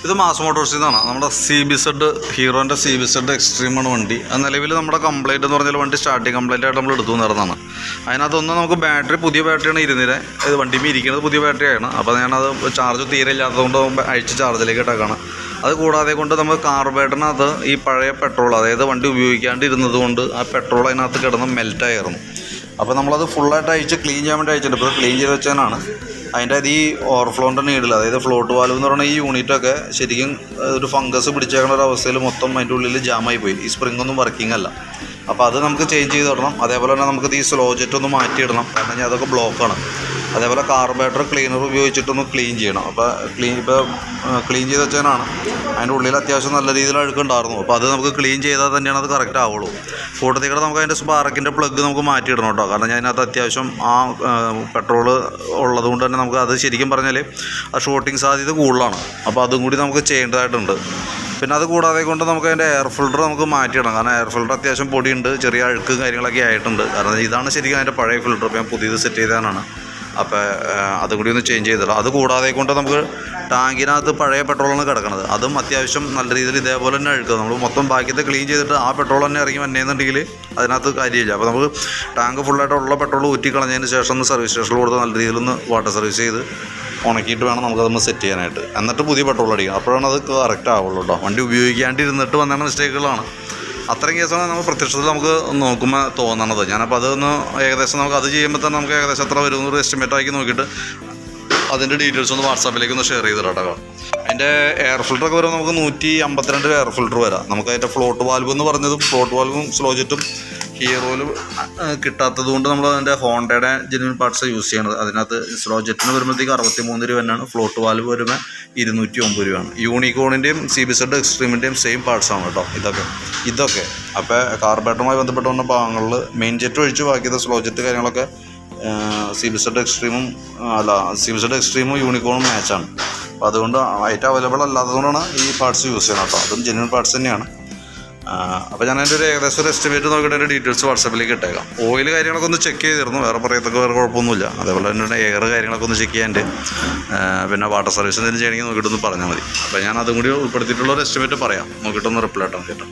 ഇത് മാസ് മോട്ടോഴ്സിൽ നിന്നാണ്. നമ്മുടെ CBZ ഹീറോൻ്റെ CBZ എക്സ്ട്രീമാണ് വണ്ടി. അത് നിലവിൽ നമ്മുടെ കംപ്ലൈൻറ്റ് എന്ന് പറഞ്ഞാൽ വണ്ടി സ്റ്റാർട്ടിങ് കംപ്ലൈൻ്റ് ആയിട്ട് നമ്മൾ എടുത്തു നടന്നതാണ്. അതിനകത്തൊന്ന് നമുക്ക് ബാറ്ററി പുതിയ ബാറ്ററിയാണ് ഇരുന്നില്ല. ഇത് വണ്ടിയിൽ ഇരിക്കുന്നത് പുതിയ ബാറ്ററിയാണ്. അപ്പോൾ ഞാനത് ചാർജ് തീരെ ഇല്ലാത്തതുകൊണ്ട് അഴിച്ച് ചാർജിലേക്ക് ഇട്ടേക്കാണ്. അത് കൂടാതെ കൊണ്ട് നമ്മൾ കാർബറേറ്ററിനകത്ത് ഈ പഴയ പെട്രോൾ, അതായത് വണ്ടി ഉപയോഗിക്കാണ്ടിരുന്നത് കൊണ്ട് ആ പെട്രോൾ അതിനകത്ത് കിടന്ന് മെൽറ്റായിരുന്നു. അപ്പോൾ നമ്മളത് ഫുള്ളായിട്ട് അഴിച്ച് ക്ലീൻ ചെയ്യാൻ വേണ്ടി അയച്ചിട്ടുണ്ട്. ഇപ്പോൾ ക്ലീൻ ചെയ്ത് വെച്ചാലാണ് അതിൻ്റെ ഈ ഓവർഫ്ലോൻ്റെ നീഡിൽ, അതായത് ഫ്ലോട്ട് വാൽവ് എന്ന് പറയുന്ന ഈ യൂണിറ്റൊക്കെ ശരിക്കും ഒരു ഫംഗസ് പിടിച്ചേക്കുന്ന ഒരു അവസ്ഥയിൽ മൊത്തം അതിൻ്റെ ഉള്ളിൽ ജാമായി പോയി. ഈ സ്പ്രിങ്ങൊന്നും വർക്കിംഗ് അല്ല. അപ്പോൾ അത് നമുക്ക് ചേഞ്ച് ചെയ്ത് ഇടണം. അതേപോലെ തന്നെ നമുക്ക് ഈ സ്ലോ ജെറ്റ് ഒന്ന് മാറ്റിയിടണം, കാരണം അതൊക്കെ ബ്ലോക്കാണ്. അതേപോലെ കാർബറേറ്റർ ക്ലീനർ ഉപയോഗിച്ചിട്ടൊന്ന് ക്ലീൻ ചെയ്യണം. അപ്പോൾ ക്ലീൻ ചെയ്ത് വെച്ചാലാണ് അതിൻ്റെ ഉള്ളിൽ അത്യാവശ്യം നല്ല രീതിയിൽ അഴുക്കുണ്ടായിരുന്നു. അപ്പോൾ അത് നമുക്ക് ക്ലീൻ ചെയ്താൽ തന്നെയാണ് അത് കറക്റ്റ് ആവുള്ളൂ. കൂട്ടത്തിൽ കൂടെ നമുക്ക് അതിൻ്റെ സ്പാർക്കിൻ്റെ പ്ലഗ് നമുക്ക് മാറ്റിയിടണം കേട്ടോ, കാരണം അതിനകത്ത് അത്യാവശ്യം ആ പെട്രോൾ ഉള്ളത് കൊണ്ട് തന്നെ നമുക്ക് അത് ശരിക്കും പറഞ്ഞാൽ ആ ഷോർട്ടിങ് സാധ്യത കൂടുതലാണ്. അപ്പോൾ അതും കൂടി നമുക്ക് ചെയ്യേണ്ടതായിട്ടുണ്ട്. പിന്നെ അത് കൂടാതെ കൊണ്ട് നമുക്ക് അതിൻ്റെ എയർ ഫിൽറ്റർ നമുക്ക് മാറ്റിയിടണം, കാരണം എയർ ഫിൽറ്റർ അത്യാവശ്യം പൊടിയുണ്ട്, ചെറിയ അഴുക്ക് കാര്യങ്ങളൊക്കെ ആയിട്ടുണ്ട്. കാരണം ഇതാണ് ശരിക്കും അതിൻ്റെ പഴയ ഫിൽറ്റർ. അപ്പോൾ ഞാൻ പുതിയത് സെറ്റ് ചെയ്തതാണ്. അപ്പോൾ അതും കൂടി ഒന്ന് ചേഞ്ച് ചെയ്തിടാം. അത് കൂടാതെ കൊണ്ട് നമുക്ക് ടാങ്കിനകത്ത് പഴയ പെട്രോളാണ് കിടക്കുന്നത്. അതും അത്യാവശ്യം നല്ല രീതിയിൽ ഇതേപോലെ തന്നെ അഴുക്കുക. നമ്മൾ മൊത്തം ബാക്കിയത്തെ ക്ലീൻ ചെയ്തിട്ട് ആ പെട്രോൾ തന്നെ ഇറങ്ങി വന്നേന്നുണ്ടെങ്കിൽ അതിനകത്ത് കാര്യമില്ല. അപ്പോൾ നമുക്ക് ടാങ്ക് ഫുള്ളായിട്ടുള്ള പെട്രോൾ ഊറ്റിക്കളഞ്ഞതിന് ശേഷം ഒന്ന് സർവീസ് സ്റ്റേഷനിൽ കൊടുത്ത് നല്ല രീതിയിലൊന്ന് വാട്ടർ സർവീസ് ചെയ്ത് ഉണക്കിയിട്ട് വേണം നമുക്കതൊന്ന് സെറ്റ് ചെയ്യാനായിട്ട്. എന്നിട്ട് പുതിയ പെട്രോൾ അടിക്കണം. അപ്പോഴാണ് അത് കറക്റ്റ് ആവുള്ളൂ കേട്ടോ. വണ്ടി ഉപയോഗിക്കാണ്ടിരുന്നിട്ട് വന്ന മിസ്റ്റേക്കുകളാണ്. അത്രയും കേസാണ് നമുക്ക് പ്രത്യക്ഷത്തിൽ നമുക്ക് നോക്കുമ്പോൾ തോന്നണത്. ഞാനപ്പോൾ അതൊന്ന് ഏകദേശം നമുക്ക് അത് ചെയ്യുമ്പോൾ തന്നെ നമുക്ക് ഏകദേശം എത്ര വരും എന്നൊരു എസ്റ്റിമേറ്റ് ആക്കി നോക്കിയിട്ട് അതിൻ്റെ ഡീറ്റെയിൽസ് ഒന്ന് വാട്സാപ്പിലേക്ക് ഒന്ന് ഷെയർ ചെയ്തിടാം കേട്ടോ. അതിൻ്റെ എയർ ഫിൽറ്ററൊക്കെ വരുമ്പോൾ നമുക്ക് 152 എയർ ഫിൽറ്റർ വരാം. നമുക്ക് അതിൻ്റെ ഫ്ലോട്ട് വാൽവ് എന്ന് പറഞ്ഞതും ഫ്ലോട്ട് വാൽവും സ്ലോ ജെറ്റും ഹീറോയിൽ കിട്ടാത്തത് കൊണ്ട് നമ്മൾ അതിൻ്റെ ഹോണ്ടയുടെ ജെന്യുവൻ പാർട്സ് യൂസ് ചെയ്യണത്. അതിനകത്ത് സ്ലോ ജെറ്റിന് വരുമ്പോഴത്തേക്ക് 63 രൂപ തന്നെയാണ്. ഫ്ലോട്ട് വാൽവ് വരുമ്പോൾ 209 രൂപയാണ്. യൂണിക്കോണിൻ്റെയും CBZ എക്സ്ട്രീമിൻ്റെയും സെയിം പാർട്സാണ് കേട്ടോ ഇതൊക്കെ. അപ്പോൾ കാർബറേറ്ററുമായി ബന്ധപ്പെട്ട് വന്ന ഭാഗങ്ങളിൽ മെയിൻ ജെറ്റ് ഒഴിച്ച് ബാക്കിയത് സ്ലോ ജെറ്റ് കാര്യങ്ങളൊക്കെ CBZ എക്സ്ട്രീമും യൂണിക്കോണും മാച്ചാണ്. അപ്പോൾ അതുകൊണ്ട് ഐറ്റം അവൈലബിൾ അല്ലാത്തതുകൊണ്ടാണ് ഈ പാർട്സ് യൂസ് ചെയ്യണം കേട്ടോ. അതും ജെന്യുവൻ പാർട്സ് തന്നെയാണ്. അപ്പോൾ ഞാൻ അതിൻ്റെ ഒരു ഏകദേശം ഒരു എസ്റ്റിമേറ്റ് നോക്കിയിട്ട് അതിൻ്റെ ഡീറ്റെയിൽസ് വാട്സാപ്പിലേക്ക് ഇട്ടേക്കാം. ഓയിൽ കാര്യങ്ങളൊക്കെ ഒന്ന് ചെക്ക് ചെയ്തിരുന്നു, വേറെ പറയത്തൊക്കെ വേറെ കുഴപ്പമൊന്നുമില്ല. അതേപോലെ തന്നെ എയർ കാര്യങ്ങളൊക്കെ ഒന്ന് ചെക്ക് ചെയ്യാണ്ട് പിന്നെ വാട്ടർ സർവീസ് എന്തെങ്കിലും ചെയ്യണമെങ്കിൽ നോക്കിയിട്ടൊന്ന് പറഞ്ഞാൽ മതി. അപ്പോൾ ഞാൻ അതും കൂടി ഉൾപ്പെടുത്തിയിട്ടുള്ള ഒരു എസ്റ്റിമേറ്റ് പറയാം, നോക്കിയിട്ടൊന്ന് റിപ്ലൈ ഇട്ടാൽ കേട്ടോ.